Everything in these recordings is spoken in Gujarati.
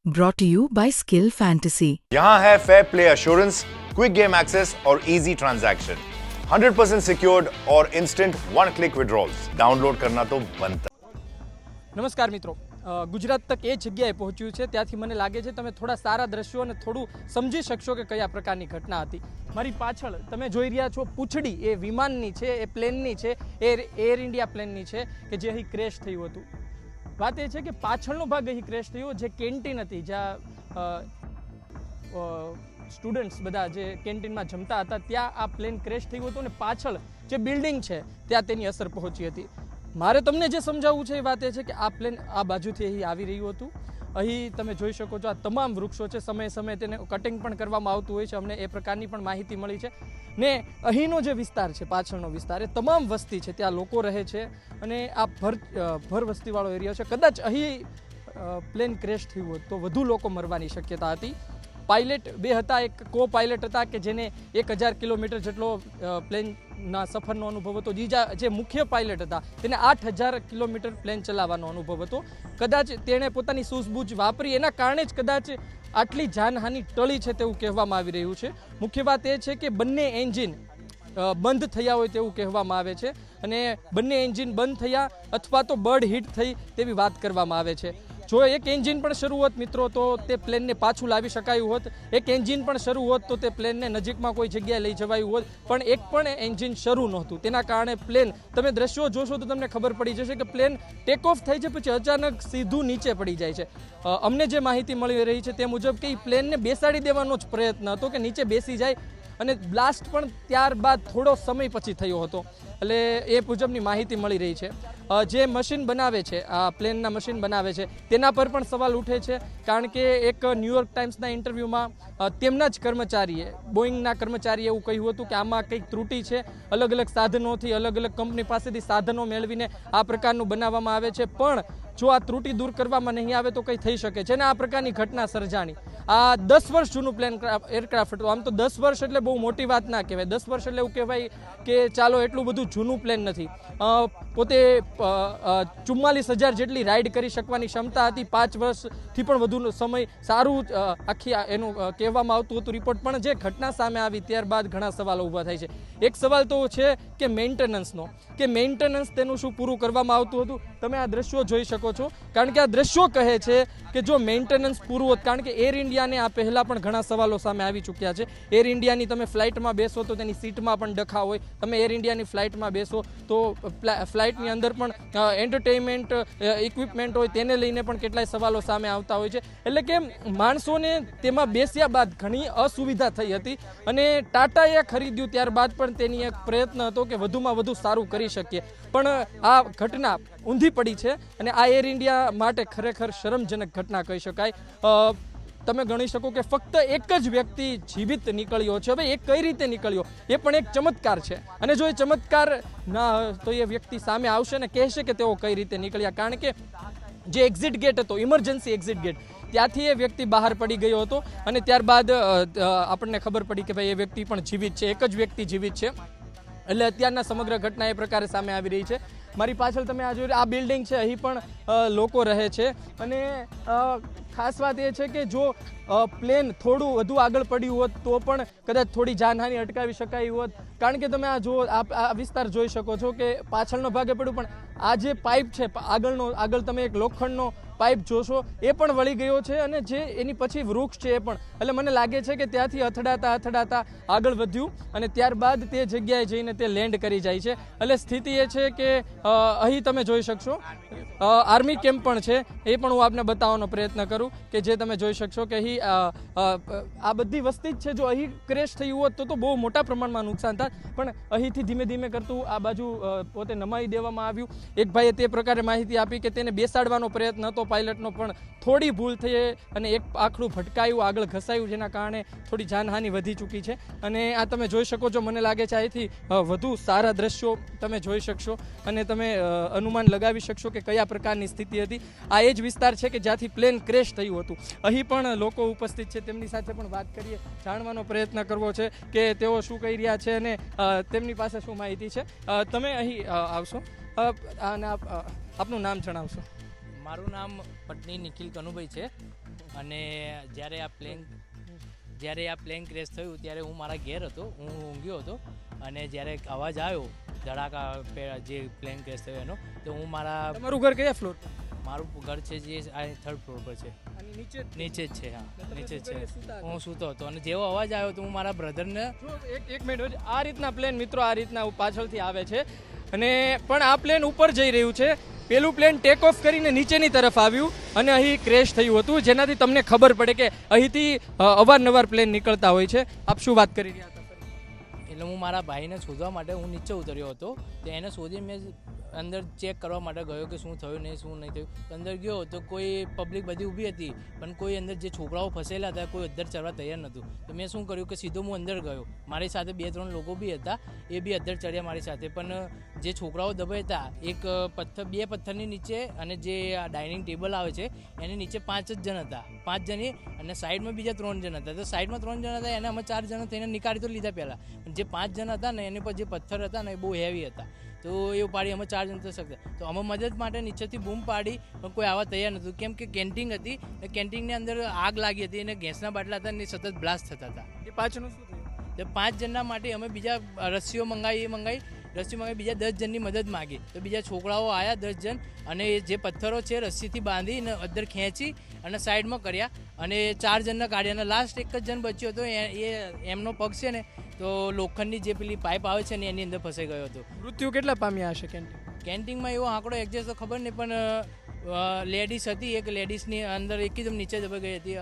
Brought to you by Skill Fantasy. यहाँ है fair play assurance, quick game access और इजी ट्रांजैक्शन, 100% सिक्योर्ड और instant one click withdrawals. Download करना तो बनता। નમસ્કાર મિત્રો, ગુજરાત તક એ જગ્યાએ પહોંચ્યું છે ત્યાંથી મને લાગે છે તમે થોડા સારા દ્રશ્યો અને થોડું સમજી શકશો કે કયા પ્રકારની ઘટના હતી. મારી પાછળ તમે જોઈ રહ્યા છો પૂંછડી એ વિમાનની છે, એ પ્લેનની છે, એર ઇન્ડિયા પ્લેનની છે કે જે અહીં ક્રેશ થયું હતું. વાત એ છે કે પાછળનો ભાગ અહીં ક્રેશ થયો, જે કેન્ટીન હતી જ્યાં સ્ટુડન્ટ્સ બધા જે કેન્ટીનમાં જમતા હતા ત્યાં આ પ્લેન ક્રેશ થયું હતું અને પાછળ જે બિલ્ડિંગ છે ત્યાં તેની અસર પહોંચી હતી. મારે તમને જે સમજાવવું છે એ વાત એ છે કે આ પ્લેન આ બાજુથી અહીં આવી રહ્યું હતું. અહીં તમે જોઈ શકો છો આ તમામ વૃક્ષો છે, સમયે સમયે તેને કટિંગ પણ કરવામાં આવતું હોય છે. અમને એ પ્રકારની પણ માહિતી મળી છે. ને અહીંનો જે વિસ્તાર છે, પાછળનો વિસ્તાર, એ તમામ વસ્તી છે, ત્યાં લોકો રહે છે અને આ ભર વસ્તીવાળો એરિયા છે. કદાચ અહીં પ્લેન ક્રેશ થયું હોત તો વધુ લોકો મરવાની શક્યતા હતી. પાયલટ બે હતા, એક કો પાયલટ હતા કે જેને 1000 કિલોમીટર જેટલો પ્લેનના સફરનો અનુભવ હતો. બીજા જે મુખ્ય પાયલટ હતા તેને 8000 કિલોમીટર પ્લેન ચલાવવાનો અનુભવ હતો. કદાચ તેણે પોતાની સૂઝબૂઝ વાપરી, એના કારણે જ કદાચ આટલી જાનહાનિ ટળી છે તેવું કહેવામાં આવી રહ્યું છે. મુખ્ય વાત એ છે કે બંને એન્જિન બંધ થયા હોય તેવું કહેવામાં આવે છે અને બંને એન્જિન બંધ થયા અથવા તો બર્ડ હિટ થઈ તેવી વાત કરવામાં આવે છે. જો એક એન્જિન પણ શરૂ હોત મિત્રો તો તે પ્લેનને પાછું લાવી શકાયું હોત. એક એન્જિન પણ શરૂ હોત તો તે પ્લેનને નજીકમાં કોઈ જગ્યાએ લઈ જવાયું હોત, પણ એક પણ એન્જિન શરૂ નહોતું. તેના કારણે પ્લેન, તમે દ્રશ્યો જોશો તો તમને ખબર પડી જશે કે પ્લેન ટેક ઓફ થાય છે પછી અચાનક સીધું નીચે પડી જાય છે. અમને જે માહિતી મળી રહી છે તે મુજબ કે પ્લેનને બેસાડી દેવાનો જ પ્રયત્ન હતો કે નીચે બેસી જાય, અને બ્લાસ્ટ પણ ત્યારબાદ થોડો સમય પછી થયો હતો. એટલે એ મુજબની માહિતી મળી રહી છે. જે મશીન બનાવે છે, આ પ્લેનના મશીન બનાવે છે, તેના પર પણ સવાલ ઉઠે છે. કારણ કે એક ન્યૂયોર્ક ટાઈમ્સના ઇન્ટરવ્યૂમાં તેમના જ કર્મચારીએ, બોઈંગના કર્મચારીએ એવું કહ્યું હતું કે આમાં કંઈક ત્રુટિ છે. અલગ અલગ સાધનોથી, અલગ અલગ કંપની પાસેથી સાધનો મેળવીને આ પ્રકારનું બનાવવામાં આવે છે, પણ જો આ ત્રુટિ દૂર કરવામાં નહીં આવે તો કંઈ થઈ શકે છે. અને આ પ્રકારની ઘટના સર્જાણી. આ 10 વર્ષ જૂનું પ્લેન એરક્રાફ્ટ હતું. આમ તો 10 વર્ષ એટલે બહુ મોટી વાત ના કહેવાય. 10 વર્ષ એટલે એવું કહેવાય કે ચાલો એટલું બધું જૂનું પ્લેન નથી. પોતે 44000 જેટલી રાઇડ કરી શકવાની ક્ષમતા હતી. 5 વર્ષથી પણ વધુ સમય સારું આખી એનું કહેવામાં આવતું હતું રિપોર્ટ. પણ જે ઘટના સામે આવી ત્યારબાદ ઘણા સવાલો ઊભા થાય છે. એક સવાલ તો છે કે મેન્ટેનન્સનો, કે મેન્ટેનન્સ તેનું શું પૂરું કરવામાં આવતું હતું. તમે આ દ્રશ્યો જોઈ શકો છો, કારણ કે આ દ્રશ્યો કહે છે કે જો મેન્ટેનન્સ પૂરું હોત, કારણ કે એર ઇન્ડિયાને આ પહેલાં પણ ઘણા સવાલો સામે આવી ચૂક્યા છે. એર ઇન્ડિયાની તમે ફ્લાઇટમાં બેસો તો તેની સીટમાં પણ ડખા હોય. તમે એર ઇન્ડિયાની ફ્લાઇટમાં બેસો તો ફ્લાઇટની અંદર પણ એન્ટરટેઇનમેન્ટ ઇક્વિપમેન્ટ હોય તેને લઈને પણ કેટલાય સવાલો સામે આવતા હોય છે. એટલે કે માણસોને તેમાં બેસ્યા બાદ ઘણી અસુવિધા થઈ હતી અને ટાટાએ ખરીદ્યું ત્યારબાદ પણ તેની એક પ્રયત્ન હતો કે વધુમાં વધુ સારું કરી શકીએ. પણ આ ઘટના ઊંધી પડી છે અને આ એર ઇન્ડિયા માટે ખરેખર શરમજનક ઘટના કહી શકાય. તમે ગણી શકો કે ફક્ત એક જ વ્યક્તિ જીવિત નીકળ્યો છે. હવે એ કઈ રીતે નીકળ્યો એ પણ એક ચમત્કાર છે. અને જો એ ચમત્કાર ના તો એ વ્યક્તિ સામે આવશે ને કહેશે કે તેઓ કઈ રીતે નીકળ્યા. કારણ કે જે એક્ઝિટ ગેટ હતો, ઇમરજન્સી એક્ઝિટ ગેટ, ત્યાંથી એ વ્યક્તિ બહાર પડી ગયો હતો અને ત્યારબાદ આપણને ખબર પડી કે ભાઈ એ વ્યક્તિ પણ જીવિત છે, એક જ વ્યક્તિ જીવિત છે. એટલે અત્યારના સમગ્ર ઘટના એ પ્રકારે સામે આવી રહી છે. મારી પાછળ તમે આ જોઈ, આ બિલ્ડિંગ છે, અહીં પણ લોકો રહે છે. અને ખાસ વાત એ છે કે જો પ્લેન થોડું વધુ આગળ પડ્યું હોત તો પણ કદાચ થોડી જાનહાનિ અટકાવી શકાય હોત. કારણ કે તમે આ જો આ વિસ્તાર જોઈ શકો છો કે પાછળનો ભાગે પડ્યું, પણ આ જે પાઇપ છે આગળ તમે એક લોખંડનો પાઇપ જોશો એ પણ વળી ગયો છે. અને જે એની પછી વૃક્ષ છે એ પણ, એટલે મને લાગે છે કે ત્યાંથી અથડાતા આગળ વધ્યું અને ત્યારબાદ તે જગ્યાએ જઈને તે લેન્ડ કરી જાય છે. એટલે સ્થિતિ એ છે કે અહીં તમે જોઈ શકશો આર્મી કેમ્પ પણ છે. એ પણ હું આપને બતાવવાનો પ્રયત્ન કરું કે જે તમે જોઈ શકશો કે અહીં આ બધી વસ્તી જ છે. જો અહીં ક્રેશ થયું હોત તો બહુ મોટા પ્રમાણમાં નુકસાન થાય, પણ અહીંથી ધીમે ધીમે કરતું આ બાજુ પોતે નમાવી દેવામાં આવ્યું. એક ભાઈએ તે પ્રકારે માહિતી આપી કે તેને બેસાડવાનો પ્રયત્ન હતો પાયલટનો, પણ થોડી ભૂલ થઈ અને એક આખડું ભટકાયું, આગળ ઘસાયું, જેના કારણે થોડી જાનહાનિ વધી ચૂકી છે. અને આ તમે જોઈ શકો છો, મને લાગે છે અહીંથી વધુ સારા દ્રશ્યો તમે જોઈ શકશો અને તમે અનુમાન લગાવી શકશો કે કયા પ્રકારની સ્થિતિ હતી. આ એ જ વિસ્તાર છે કે જ્યાંથી પ્લેન ક્રેશ થયું હતું. અહીં પણ લોકો ઉપસ્થિત છે, તેમની સાથે પણ વાત કરીએ, જાણવાનો પ્રયત્ન કરવો છે કે તેઓ શું કહી રહ્યા છે અને તેમની પાસે શું માહિતી છે. તમે અહીં આવશો અને આપનું નામ જણાવશો. મારું નામ પટની નિખિલ કનુભાઈ છે. અને જ્યારે આ પ્લેન ક્રેશ થયું ત્યારે હું મારા ઘેર હતો, હું ઊંઘ્યો હતો અને જ્યારે અવાજ આવ્યો ધડાકા જે પ્લેન ક્રેશ થયો એનો, તો હું તમારું ઘર કયા ફ્લોર? મારું ઘર છે જે આ 3rd ફ્લોર પર છે, નીચે જ છે. હા, નીચે જ છે. હું સૂતો હતો અને જેવો અવાજ આવ્યો તો હું મારા બ્રધરને એક મિનિટ, આ રીતના પ્લેન મિત્રો આ રીતના પાછળથી આવે છે અને પણ આ પ્લેન ઉપર જઈ રહ્યું છે. પેલું પ્લેન ટેક ઓફ કરીને નીચેની તરફ આવ્યું અને અહીં ક્રેશ થયું હતું, જેનાથી તમને ખબર પડે કે અહીંથી અવારનવાર પ્લેન નીકળતા હોય છે. આપ શું વાત કરી રહ્યા હતા? એટલે હું મારા ભાઈને શોધવા માટે હું નીચે ઉતર્યો હતો, તો એને શોધી મેં અંદર ચેક કરવા માટે ગયો કે શું થયું નહીં, શું નહીં થયું. અંદર ગયો તો કોઈ પબ્લિક બધી ઊભી હતી, પણ કોઈ અંદર જે છોકરાઓ ફસેલા હતા કોઈ અંદર ચડવા તૈયાર નહોતું. તો મેં શું કર્યું કે સીધો હું અંદર ગયો. મારી સાથે 2-3 લોકો બી હતા, એ બી અંદર ચડ્યા મારી સાથે. પણ જે છોકરાઓ દબાઈ હતા, એક બે પથ્થરની નીચે અને જે ડાઇનિંગ ટેબલ આવે છે એની નીચે 5 જ જણ હતા, 5 જણી, અને સાઈડમાં બીજા 3 જણ હતા. તો સાઈડમાં 3 જણ હતા એને અમે 4 જણ થઈને નીકાળી તો લીધા પહેલાં, પણ જે 5 જણ હતા ને એની પર જે પથ્થર હતા ને એ બહુ હેવી હતા, તો એ ઉપાડી અમે 4 જણ તો શકતા. તો અમે મદદ માટે નીચેથી બૂમ પાડી, પણ કોઈ આવવા તૈયાર નહોતું, કેમ કે કેન્ટીન હતી, કેન્ટીનની અંદર આગ લાગી હતી અને ગેસના બાટલા હતા ને સતત બ્લાસ્ટ થતા હતા. એ પાછળનું શું થયું? તો 5 જણના માટે અમે બીજા રસીઓ મંગાવી બીજા 10 જણની મદદ માગી. તો બીજા છોકરાઓ આવ્યા 10 જણ, અને જે પથ્થરો છે રસ્સીથી બાંધીને અંદર ખેંચી અને સાઈડમાં કર્યા અને 4 જણને કાઢ્યા. અને લાસ્ટ એક જ જણ બચ્યો હતો, એ એમનો પગ છે ને તો લોખંડની જે પેલી પાઇપ આવે છે ને એની અંદર ફસાઈ ગયો હતો. મૃત્યુ કેટલા પામ્યા હશે કેન્ટીનમાં? એવો આંકડો એક્ઝેક્ટ તો ખબર નહીં, પણ લેડીઝ હતી, એક લેડીઝની અંદર એકદમ નીચે દબાઈ ગઈ હતી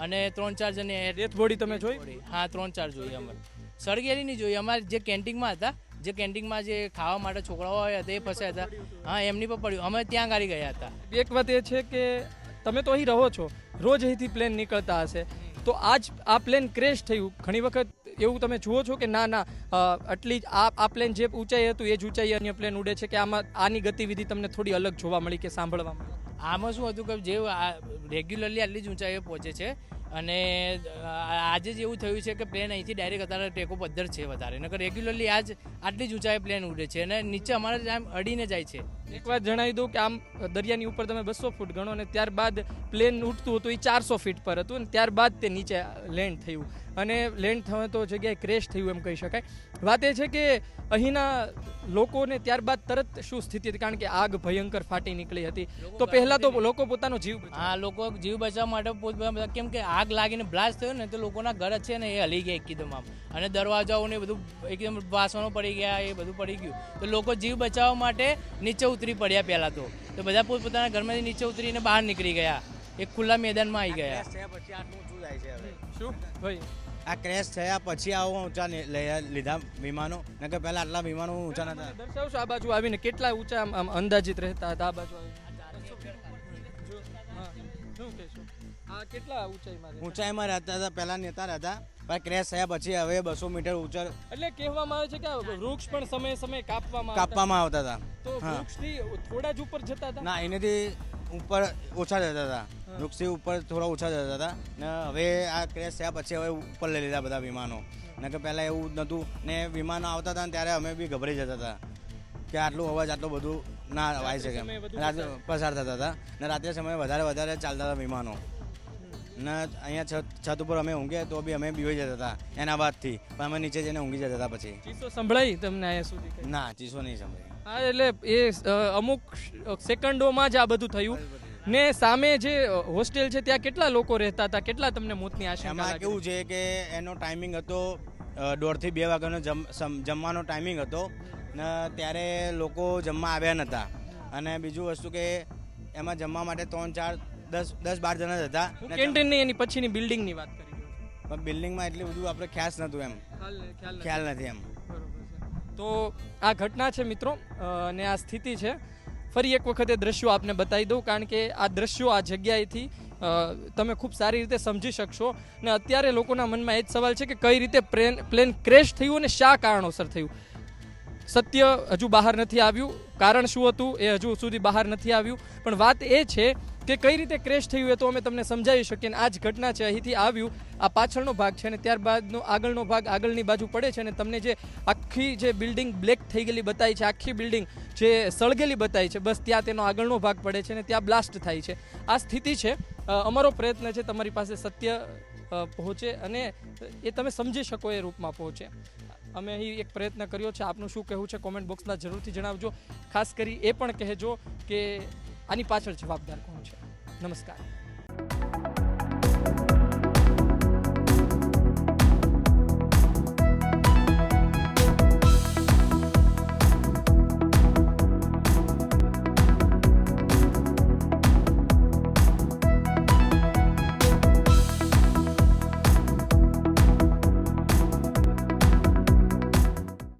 અને 3-4 જણ ડેથ બોડી તમે જોઈ? હા, 3-4 જોઈ અમે. સળગેલી નહીં જોઈ. અમારે જે કેન્ટીનમાં હતા, જે કેન્ટીનમાં જે ખાવા માટે છોકરાઓ આવ્યા હતા એ ફસાયા હતા, હા એમની પર પડ્યું. અમે ત્યાં ગાડી ગયા હતા. એક વાત એ છે કે તમે તો અહીં રહો છો, રોજ અહીંથી પ્લેન નીકળતા હશે, તો આ પ્લેન ક્રેશ થયું, ઘણી વખત એવું તમે જુઓ છો કે ના આટલી આ પ્લેન જે ઊંચાઈ હતું એ જ ઊંચાઈ અન્ય પ્લેન ઉડે છે, કે આમાં આની ગતિવિધિ તમને થોડી અલગ જોવા મળી કે સાંભળવા મળી? આમાં શું હતું કે જે રેગ્યુલરલી આટલી જ ઊંચાઈએ પહોંચે છે, અને આજે જ એવું થયું છે કે પ્લેન અહીંથી ડાયરેક્ટ અત્યારે ટેકો પદ્ધર છે વધારે, નકર રેગ્યુલરલી આટલી જ ઊંચાઈએ પ્લેન ઉડે છે અને નીચે અમારે આમ અડીને જાય છે. એક વાત જણાવી દઉં કે આમ દરિયાની ઉપર તમે 200 ફૂટ ગણો અને ત્યારબાદ પ્લેન ઉઠતું હતું એ 400 ફીટ પર હતું, અને ત્યારબાદ તે નીચે લેન્ડ થયું, અને લેન્ડ થવા તો જગ્યાએ ક્રેશ થયું એમ કહી શકાય. વાત એ છે કે અહીંના લોકોને ત્યારબાદ તરત શું સ્થિતિ હતી, કારણ કે આગ ભયંકર ફાટી નીકળી હતી, તો પહેલા તો લોકો પોતાનો જીવ લોકો જીવ બચાવવા માટે, કેમ કે આગ લાગીને બ્લાસ્ટ થયો ને તો લોકોના ઘર છે ને એ હલી ગયા એકદમ આમ, અને દરવાજાઓ ને બધું એકદમ વાસણો પડી ગયા, એ બધું પડી ગયું. તો લોકો જીવ બચાવવા માટે નીચે ઉતરી પડ્યા પહેલા તો બધા પોતપોતાના ઘરમાંથી નીચે ઉતરીને બહાર નીકળી ગયા, એક ખુલ્લા મેદાનમાં આવી ગયા. શું ભાઈ આ ક્રેશ થયા પછી આવો ઊંચા લીધા વિમાનો, નકર પહેલા આટલા વિમાનો ઊંચા નતા. દર્શાવશો આ બાજુ આવીને કેટલા ઊંચા આમ અંદાજિત રહેતા હતા? આ બાજુ કેટલા ઊંચાઈમાં રહેતા હતા પહેલા, નેતા રહેતા, પણ ક્રેશ થયા પછી હવે 200 મીટર ઊંચા, એટલે કહેવામાં આવે છે કે વૃક્ષ પણ સમય કાપવામાં આવતા હતા. તો વૃક્ષથી થોડા જ ઉપર જતા હતા? ના, એનાથી ઉપર ઓછા જતા હતા, વૃક્ષથી ઉપર થોડા ઓછા જતા હતા, ને હવે આ ક્રેશ થયા પછી હવે ઉપર લઈ લીધા બધા વિમાનો, નકર પહેલાં એવું નહોતું. ને વિમાનો આવતા હતા ને ત્યારે અમે બી ગભરાઈ જતા હતા કે આટલું અવાજ આટલું બધું ના આવી શકે, રાત્રે પસાર થતા હતા ને રાત્રે સમયે વધારે ચાલતા હતા વિમાનો, ને અહીંયા છત ઉપર અમે ઊંઘીએ તો બી અમે બીવાઈ જતા હતા એના બાદથી, પણ અમે નીચે જઈને ઊંઘી જતા હતા. પછી ચીસો સંભળાઈ તમને અહીંયા સુધી? ના, ચીસો નહીં સંભળાઈ. હા, એટલે એ અમુક સેકન્ડોમાં જ આ બધું થયું. ને સામે જે હોસ્ટેલ છે ત્યાં કેટલા લોકો રહેતા હતા? કેટલા તમને મોતની આશંકા? એમાં કેવું છે કે એનો ટાઈમિંગ હતો 1:30 થી 2 વાગ્યાનો જમવાનો ટાઈમિંગ હતો, ને ત્યારે લોકો જમવા આવ્યા નહોતા. અને બીજું વસ્તુ કે એમાં જમવા માટે 10-12 જણા જ હતા. કેન્ટીનની એની પછીની બિલ્ડિંગની વાત કરી રહ્યો છું, પણ બિલ્ડિંગમાં એટલું બધું આપણે ખ્યાલ નહોતું, એમ ખ્યાલ નથી એમ. તો આ ઘટના છે મિત્રો, અને આ સ્થિતિ છે. ફરી એક વખત એ દ્રશ્યો આપને બતાવી દઉં, કારણ કે આ દ્રશ્યો આ જગ્યાએથી તમે ખૂબ સારી રીતે સમજી શકશો. ને અત્યારે લોકોના મનમાં એ જ સવાલ છે કે કઈ રીતે પ્લેન ક્રેશ થયું અને શા કારણોસર થયું. સત્ય હજુ બહાર નથી આવ્યું, કારણ શું હતું એ હજુ સુધી બહાર નથી આવ્યું, પણ વાત એ છે કે કઈ રીતે ક્રેશ થયું એ તો અમે તમને સમજાવી શકીએ. અને આ જ ઘટના છે, અહીંથી આવ્યું, આ પાછળનો ભાગ છે, અને ત્યારબાદનો આગળનો ભાગ આગળની બાજુ પડે છે, અને તમને જે આખી જે બિલ્ડિંગ બ્લેક થઈ ગયેલી બતાવી છે, આખી બિલ્ડિંગ જે સળગેલી બતાવી છે, બસ ત્યાં તેનો આગળનો ભાગ પડે છે અને ત્યાં બ્લાસ્ટ થાય છે. આ સ્થિતિ છે. અમારો પ્રયત્ન છે તમારી પાસે સત્ય પહોંચે અને એ તમે સમજી શકો એ રૂપમાં પહોંચે. અમે અહીં એક પ્રયત્ન કર્યો છે. આપનું શું કહેવું છે કોમેન્ટ બોક્સમાં જરૂરથી જણાવજો. ખાસ કરી એ પણ કહેજો કે આની પાછળ જવાબદાર કોણ છે. નમસ્કાર.